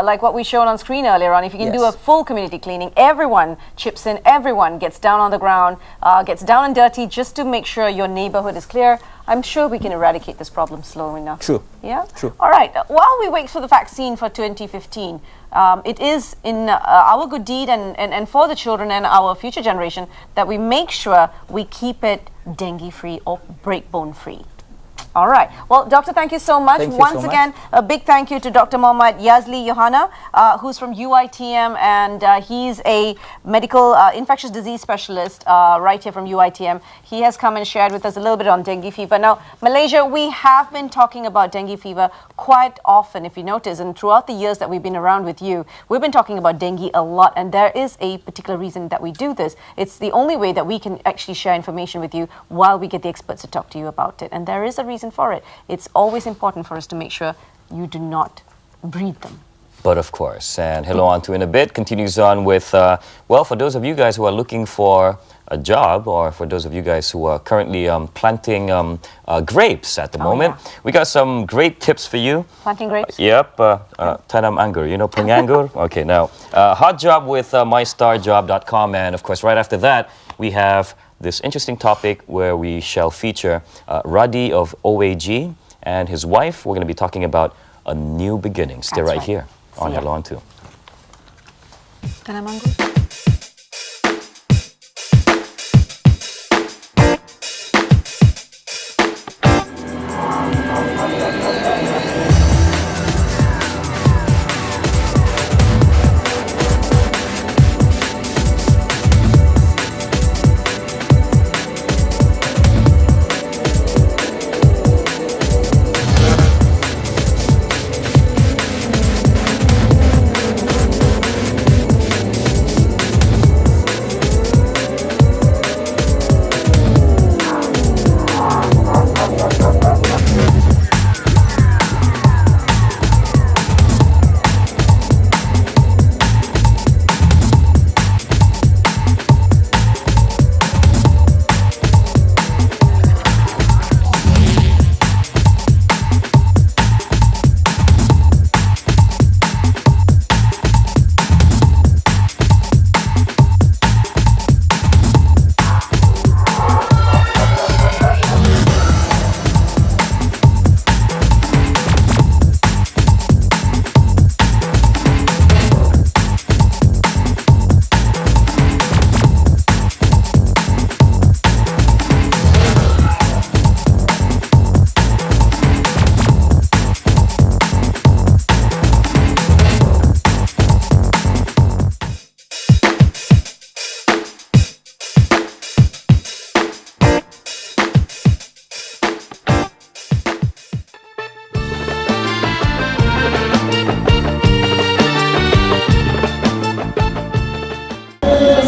like what we showed on screen earlier on, if you can do a full community cleaning, everyone chips in, everyone gets down on the ground, gets down and dirty just to make sure your neighborhood is clear. I'm sure we can eradicate this problem slow enough. True. Yeah? True. All right. While we wait for the vaccine for 2015, it is in our good deed and for the children and our future generation that we make sure we keep it dengue-free or break-bone-free. All right. Well, Doctor, thank you so much. Once again, a big thank you to Dr. Mohammad Yazli Yohana, who's from UITM, and he's a medical infectious disease specialist right here from UITM. He has come and shared with us a little bit on dengue fever. Now, Malaysia, we have been talking about dengue fever quite often, if you notice, and throughout the years that we've been around with you, we've been talking about dengue a lot, and there is a particular reason that we do this. It's the only way that we can actually share information with you while we get the experts to talk to you about it, and there is a reason for it. It's always important for us to make sure you do not breed them. But of course, and Hello On To in a bit continues on with, well, for those of you guys who are looking for a job, or for those of you guys who are currently planting grapes at the moment, we got some great tips for you. Planting grapes? Yep, tanam anggur, you know, penganggur? Okay, now, hot job with mystarjob.com, and of course, right after that, we have this interesting topic where we shall feature Radhi of OAG and his wife. We're going to be talking about a new beginning. Stay right here on Hello On To.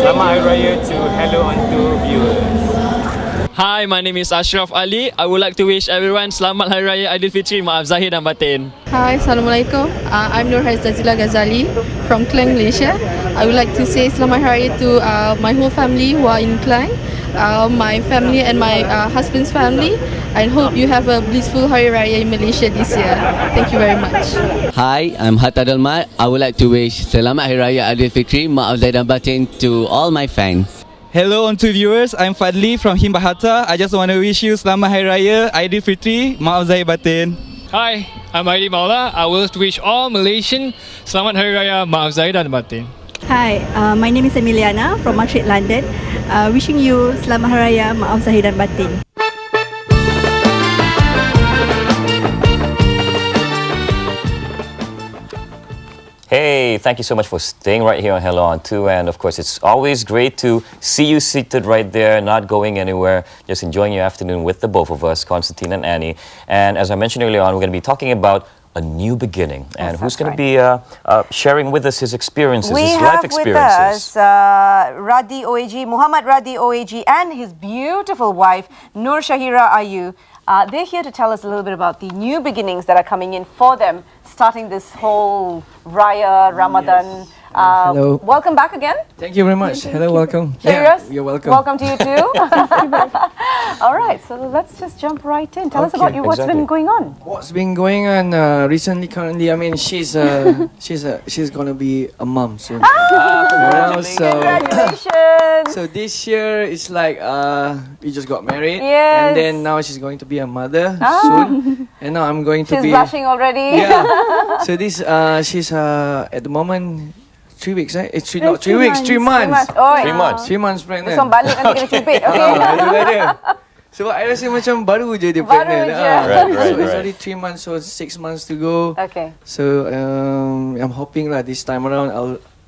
Selamat Hari Raya to Hello On To viewers. Hi, my name is Ashraf Ali. I would like to wish everyone Selamat Hari Raya Aidilfitri, maaf zahir dan batin. Hi, Assalamualaikum. I'm Nur Haizazila Ghazali from Klang, Malaysia. I would like to say Selamat Hari Raya to my whole family who are in Klang, my family and my husband's family. I hope you have a blissful Hari Raya in Malaysia this year. Thank you very much. Hi, I'm Hatta Dalmat. I would like to wish Selamat Hari Raya Aidilfitri, maaf zahir dan batin to all my fans. Hello On To viewers, I'm Fadli from Himbahata. I just want to wish you Selamat Hari Raya Aidilfitri, maaf zahir batin. Hi, I'm Aidi Maula. I will wish all Malaysian Selamat Hari Raya, maaf zahir dan batin. Hi, my name is Emiliana from Madrid, London. Wishing you Selamat Hari Raya, maaf zahir dan batin. Hey, thank you so much for staying right here on Hello On 2. And of course, it's always great to see you seated right there, not going anywhere, just enjoying your afternoon with the both of us, Constantine and Annie. And as I mentioned earlier on, we're going to be talking about a new beginning. And who's going to be sharing with us his experiences, his life experiences? We have with us Radhi OAG, Muhammad Radhi OAG, and his beautiful wife, Nur Shahira Ayu. They're here to tell us a little bit about the new beginnings that are coming in for them, starting this whole Raya, Ramadan. Hello. Welcome back again. Thank you very much. Hello, welcome. Shahira, you're welcome. Welcome to you too. All right, so let's just jump right in. Tell us about you. What's been going on? What's been going on recently? Currently, I mean, she's gonna be a mom soon. Congratulations! So this year it's like we just got married, Yes. and then now she's going to be a mother soon, and now I'm going to She's be. blushing already. Yeah. So this she's at the moment 3 weeks, right? It's 3 weeks, 3 months. 3 months. 3 months pregnant. This one balik nanti kena cubit. Okay. So I rasa macam baru je dia Baru pregnant. je. So it's only 3 months, so 6 months to go. Okay. So I'm hoping lah this time around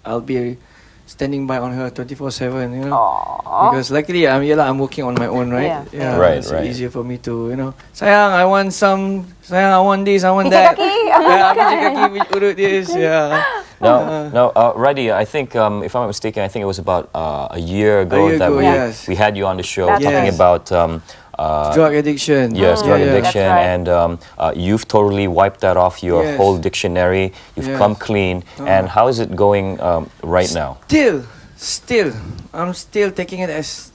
I'll be standing by on her 24/7, you know. Aww. Because luckily I'm working on my own, right? Yeah. Right, it's right. easier for me to, you know. Sayang, I want this, I want that. Pijak kaki, urut this, yeah. Now, Radhi, I think, if I'm not mistaken, I think it was about a year ago that we had you on the show talking about drug addiction. Yes, drug addiction, right. and you've totally wiped that off your whole dictionary. You've come clean, and how is it going right now? Still, I'm still taking it as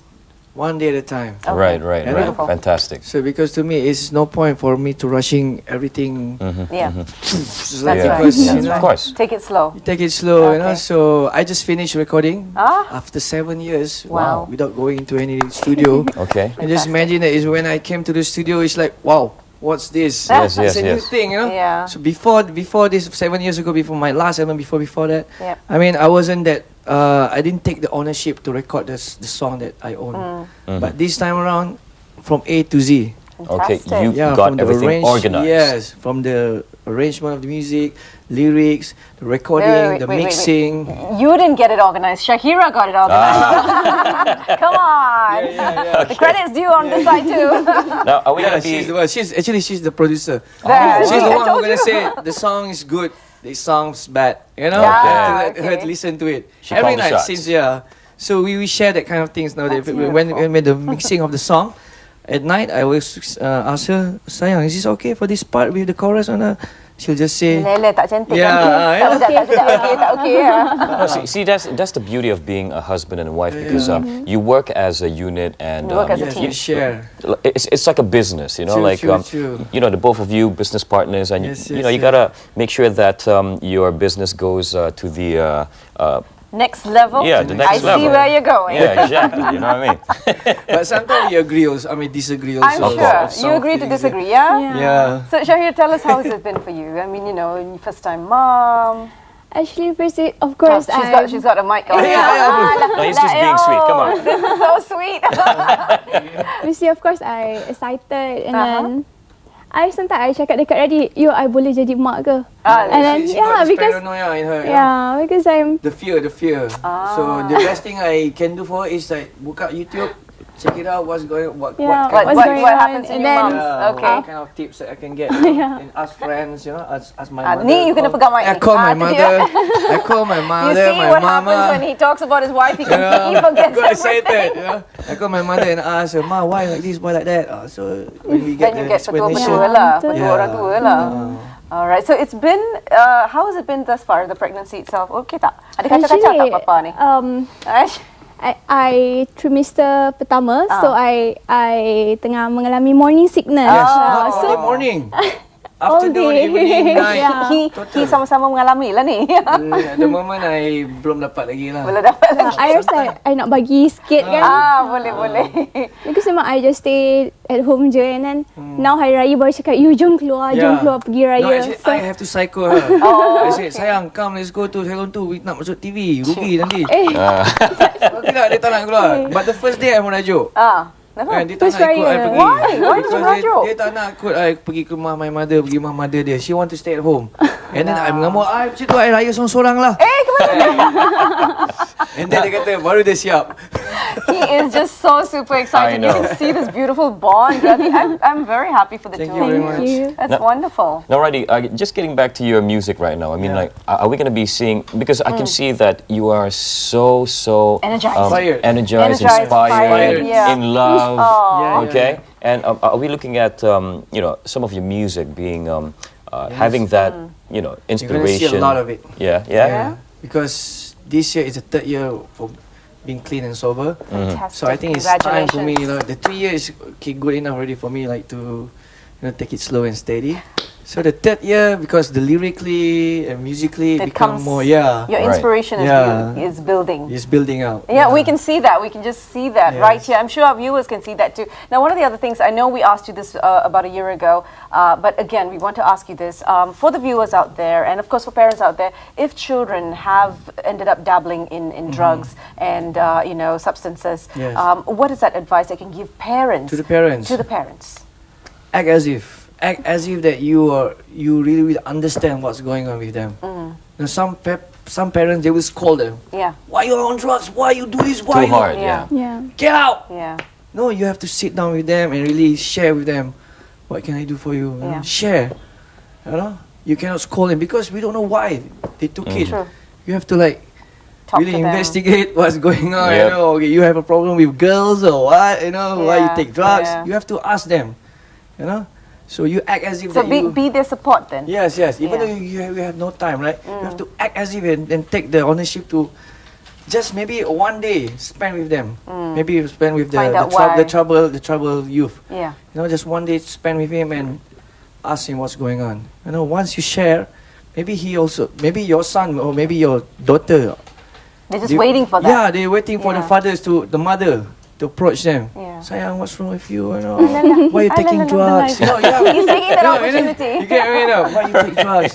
one day at a time. Okay. Right. Fantastic. So because to me, it's no point for me to rushing everything. That's Because, you know, of course. Take it slow. Take it slow, you know. So I just finished recording after 7 years. Wow. Without going into any studio. Okay. And just imagine that is when I came to the studio, it's like, wow, what's this? Yes, It's a new thing, you know. Yeah. So before this 7 years ago, before my last album, before that, Yep. I mean, I wasn't that. I didn't take the ownership to record the song that I own. But this time around, from A to Z. Okay, you from got the everything organized. Yes, from the arrangement of the music, lyrics, the recording, the mixing. You didn't get it organized. Shahira got it organized. Come on. The credit's due on this side too. Now, are we gonna be? She's the producer. There. She's the I one told who's gonna you. say the song is good, the song's bad. You know, Yeah, to let her listen to it She every called the night shots. since So we share that kind of things now. When the mixing of the song. At night, I always ask her, sayang, is this okay for this part with the chorus or not? She'll just say, Lele tak cantik. Yeah, Tak okay. No, see, that's the beauty of being a husband and wife, because you work as a unit and You work as a team. you share. It's like a business, you know, True. you know, the both of you business partners, and you know, you gotta make sure that your business goes to the Next level. Yeah, the next level. I see where you're going. Yeah, exactly. You know what I mean? But sometimes you agree also, disagree also. I'm sure. You agree to disagree, yeah? Yeah. So Shahir, tell us, how has it been for you? I mean, you know, first time mom. Actually, of course, she's got a mic on. No, he's just being sweet. Come on. This is so sweet. Of course, I excited and then sometimes I cakap dekat Radhi, I boleh jadi mak ke? And then because paranoia in her. Because I'm the fear. So the best thing I can do for her is like buka YouTube, check it out, what's going, what happens in your mom's. Okay. What kind of tips that I can get, and ask friends, you know, ask my mother. Ni you kena pegang mic. I call my mother. I call my mother, you see my what mama. happens when he talks about his wife? He forgets everything. I call my mother and ask her, Ma, why like this, why like that? So when we get then you the get petua explanation. orang tua lah. All right. So it's been. How has it been thus far? The pregnancy itself. Okay tak? Ada kacau-kacau tak papa ni? I trimester pertama, so I tengah mengalami morning sickness. So morning. Afternoon, evening, night. He sama-sama mengalami lah ni. At the moment, I belum dapat lagi lah. Belum dapat lagi. I rasa I nak bagi sikit kan. Boleh. Because memang I just stay at home je, and then now Hari Raya baru cakap, you jom keluar pergi raya. No, actually, I have to psycho her. I said, sayang, come, let's go to Salon 2. We nak masuk TV, rugi nanti. Tidak, dia tak nak keluar. But the first day, I merajuk. Dia tak nak ikut I pergi. Why? Why did you merajuk? Dia tak nak ikut I pergi ke rumah my mother, pergi rumah mother dia. She want to stay at home. And then I mengamuk, macam tu I raya seorang-seorang lah. And then dia kata, baru dia siap. He is just so super excited. You can see this beautiful bond. I'm very happy for the two of you. Thank you. That's wonderful. Now, Radhi, just getting back to your music right now. I mean, like, are we going to be seeing? Because I can see that you are so energized, inspired, yeah. in love. Okay. And are we looking at some of your music being having that inspiration? You're going to see a lot of it. Yeah. Because this year is the 3rd year for being clean and sober. So I think it's time for me. The 3 years good enough already for me, like to take it slow and steady. So the 3rd year, because the lyrically and musically it become more, your inspiration is building. It's building out. Yeah, we can see that. We can just see that right here. I'm sure our viewers can see that too. Now, one of the other things, I know we asked you this about a year ago, but again, we want to ask you this. For the viewers out there, and of course for parents out there, if children have ended up dabbling in drugs and substances, what is that advice they can give parents? To the parents. Act as if that you really understand what's going on with them. Now, some parents, they will scold them. Yeah. Why you on drugs? Why you do this? Why Too hard. Yeah. Get out. Yeah. No, you have to sit down with them and really share with them. What can I do for you? Share. You cannot scold them because we don't know why they took it. True. You have to really investigate what's going on. Yep. Okay, you have a problem with girls or what? Why you take drugs? You have to ask them. So you act as if be their support then. Yes. Even though you have no time, right? You have to act as if and take the ownership to just maybe one day spend with them. Maybe spend with the troubled youth. Yeah. Just one day spend with him and ask him what's going on. Once you share, maybe maybe your son or maybe your daughter. They're just waiting for that. Yeah, they're waiting for the mother to approach them. Sayang, what's wrong with you? Why you taking drugs? He's taking that opportunity. You get me? Why you take drugs?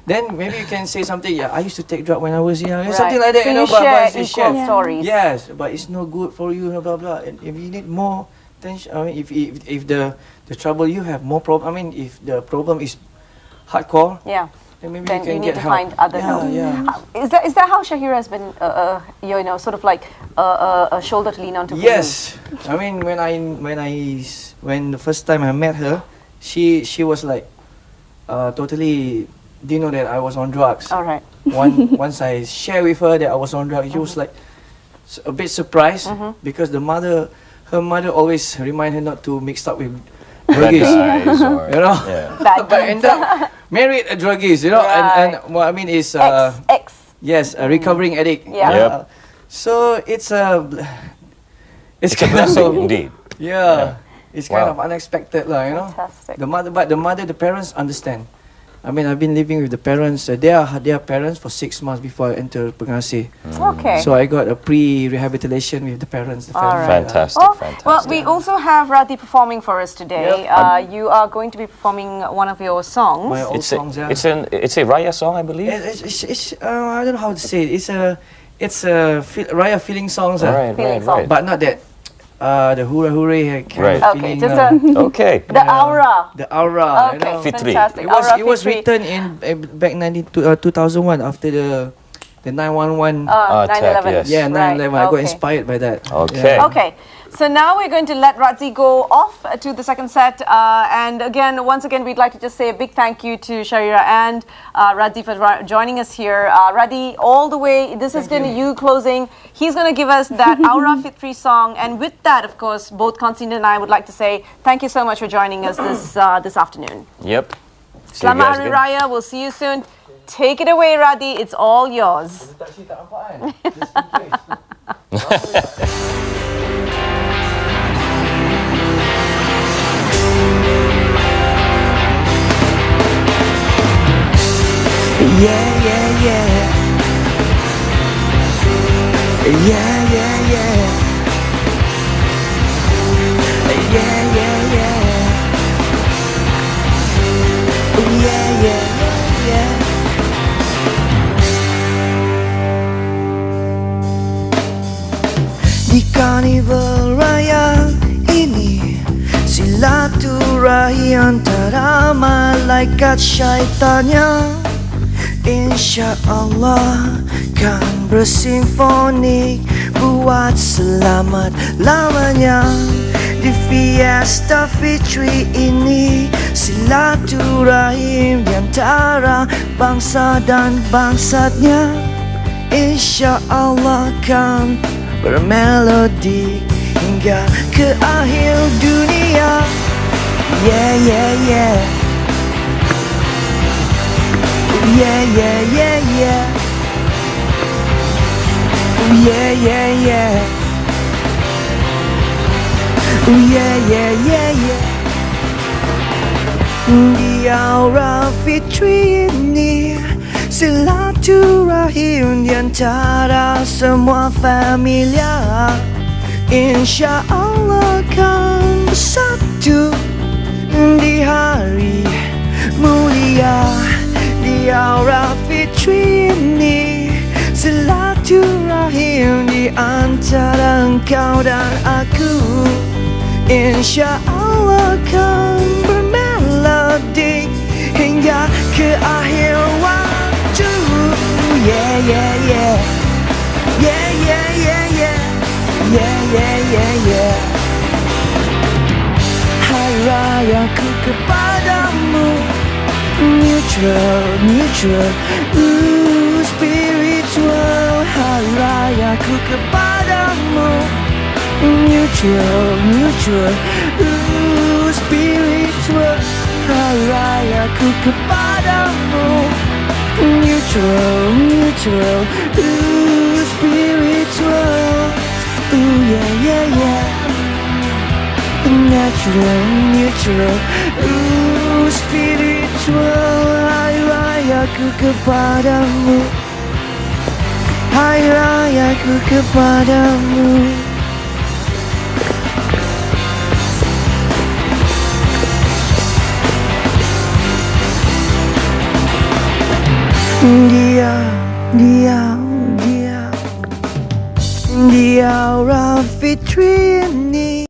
Then maybe you can say something. Yeah, I used to take drugs when I was young. Something like that. So you share equal stories. Yes, but it's no good for you. Blah blah. And if you need more attention, if the trouble you have more problem. if the problem is hardcore. Yeah. Then maybe then you need to find other help. Is that how Shahira has been, sort of like a shoulder to lean on to? Yes, when the first time I met her, she was like totally didn't know that I was on drugs. All right. Once I shared with her that I was on drugs, she was like a bit surprised because her mother always remind her not to mix up with druggies, Bad but end up married a druggist, and what I mean is yes, a recovering addict. So it's kind blessing of indeed. It's kind of unexpected, Fantastic. The parents understand. I've been living with the parents. They are parents for 6 months before I enter Pengasih. Okay. So I got a pre-rehabilitation with the parents. The family. Fantastic. Well, we also have Radhi performing for us today. You are going to be performing one of your songs. My old songs. It's a Raya song, I believe. It's I don't know how to say it. It's a Raya feeling songs. Right. But not that. The hooray kind of feeling. Okay. The aura. The aura. Okay, Fitri. fantastic. It was written in back 2001 after the 911. 9/11. Yeah, 9/11. I got Okay. inspired by that. Okay. Okay. So now we're going to let Razzi go off to the second set. And once again, we'd like to just say a big thank you to Shahira and Razzi for joining us here. Radhi, all the way, this is going to you closing. He's going to give us that Aura Fitri song. And with that, of course, both Constantine and I would like to say thank you so much for joining us this afternoon. Yep. Selamat Hari Raya. We'll see you soon. Take it away, Radhi. It's all yours. Yeah. Di Karnival Raya ini silaturahmi antara malaikat syaitannya Insya Allah kan bersimfonik buat selamat lamanya di Fiesta Fitri ini. Silaturahim di antara bangsa dan bangsanya insya Allah kan bermelodi hingga ke akhir dunia. Yeah, yeah, yeah. Yeah, yeah, yeah, yeah. Yeah, yeah, yeah. Yeah, yeah, yeah, yeah. Di aura fitri ini silaturahim di antara semua familia insya Allah kan bersatu di hari mulia. Di aura fitri ini silaturahim di antara engkau dan aku insya Allah kan bermelodi hingga ke akhir waktu. Yeah, yeah, yeah. Yeah, yeah, yeah, yeah. Yeah, yeah, yeah, yeah. Hari rayaku kepadamu neutral, neutral, spiritual. Hari rayaku kepadamu neutral, neutral, spiritual. Hari rayaku kepadamu neutral, neutral, spiritual. Yeah, yeah, yeah. Natural, neutral, spiritual. Hari rayaku kepadamu, hari rayaku kepadamu. Dia aura fitri ini